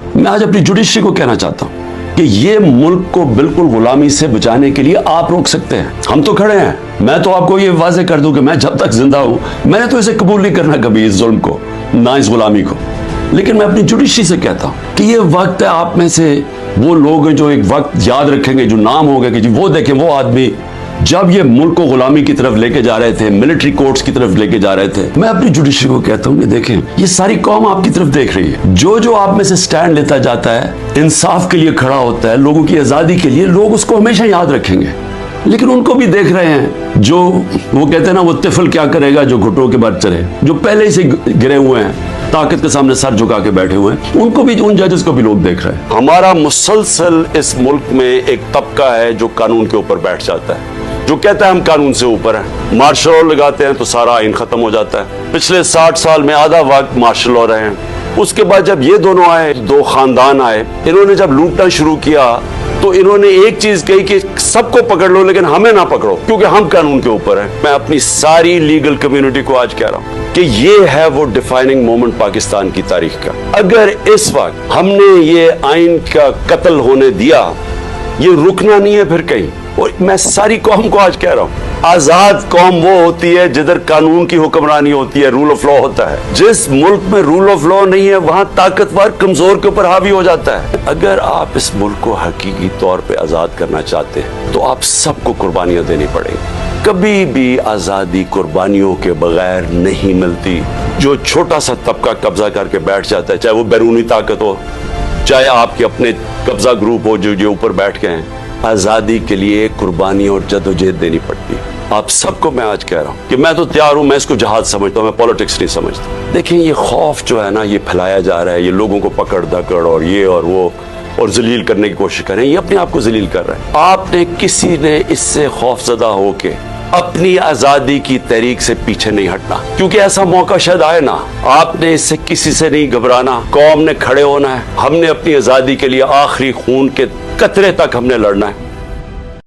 मैं आज अपनी जुडिशरी को कहना चाहता हूं कि ये मुल्क को बिल्कुल गुलामी से बचाने के लिए आप रोक सकते हैं, हम तो खड़े हैं। मैं तो आपको ये वाजे कर दूं कि मैं जब तक जिंदा हूं मैंने तो इसे कबूल नहीं करना कभी, इस जुल्म को, ना इस गुलामी को। लेकिन मैं अपनी जुडिशरी से कहता हूं कि ये वक्त है, आप में से वो लोग हैं जो एक वक्त याद रखेंगे, जो नाम होगा कि जी वो देखें वो आदमी जब ये मुल्क को गुलामी की तरफ लेके जा रहे थे, मिलिट्री कोर्ट्स की तरफ लेके जा रहे थे। मैं अपनी जुडिशरी को कहता हूं कि देखें ये सारी कौम आपकी तरफ देख रही है। जो जो आप में से स्टैंड लेता जाता है, इंसाफ के लिए खड़ा होता है, लोगों की आजादी के लिए, लोग उसको हमेशा याद रखेंगे। लेकिन उनको भी देख रहे हैं जो वो कहते हैं ना, वो तिफल क्या करेगा जो घुटनों के बाद चले, जो पहले से गिरे हुए हैं, ताकत के सामने सर झुका के बैठे हुए हैं, उनको भी, उन जजेस को भी लोग देख रहे हैं। हमारा मुसलसल इस मुल्क में एक तबका है जो कानून के ऊपर बैठ जाता है, जो कहता है हम कानून से ऊपर हैं। मार्शल लॉ लगाते हैं तो सारा आइन खत्म हो जाता है। पिछले 60 साल में आधा वक्त मार्शल लॉ रहे हैं। उसके बाद जब ये दोनों आए, दो खानदान आए, इन्होंने जब लूटना शुरू किया तो इन्होंने एक चीज कही कि सबको पकड़ लो लेकिन हमें ना पकड़ो, क्योंकि हम कानून के ऊपर हैं। मैं अपनी सारी लीगल कम्युनिटी को आज कह रहा हूं कि ये है वो डिफाइनिंग मोमेंट पाकिस्तान की तारीख का। अगर इस वक्त हमने ये आइन का कत्ल होने दिया, ये रुकना नहीं है फिर कहीं। और मैं सारी कौम को आज कह रहा हूं, आजाद कौम वो होती है जिधर कानून की हुक्मरानी होती है, रूल ऑफ लॉ होता है। जिस मुल्क में रूल ऑफ लॉ नहीं है वहां ताकतवर कमजोर के ऊपर हावी हो जाता है। अगर आप इस मुल्क को हकीकी तौर पे आजाद करना चाहते हैं तो आप सबको कुर्बानियां देनी पड़ेंगी। कभी भी आजादी कुर्बानियों के बगैर नहीं मिलती। जो छोटा सा तबका कब्जा करके बैठ जाता है, चाहे वो बैरूनी ताकत हो, चाहे आपके अपने कब्जा ग्रुप हो जो ऊपर बैठ गए हैं, आजादी के लिए कुर्बानी और जदोजहद देनी पड़ती है। आप सबको मैं आज कह रहा हूं कि मैं तो तैयार हूं, मैं इसको जहाज समझता हूं, मैं पॉलिटिक्स नहीं समझता। देखिए ये खौफ जो है ना, ये फैलाया जा रहा है, ये लोगों को पकड़ धकड़ और ये और वो और जलील करने की कोशिश कर रहे हैं, ये अपने आप को जलील कर रहे हैं। आपने किसी ने इससे खौफजदा होके अपनी आजादी की तहरीक से पीछे नहीं हटना, क्योंकि ऐसा मौका शायद आए ना। आपने इससे किसी से नहीं घबराना, कौम ने खड़े होना है। हमने अपनी आजादी के लिए आखिरी खून के कतरे तक हमने लड़ना है।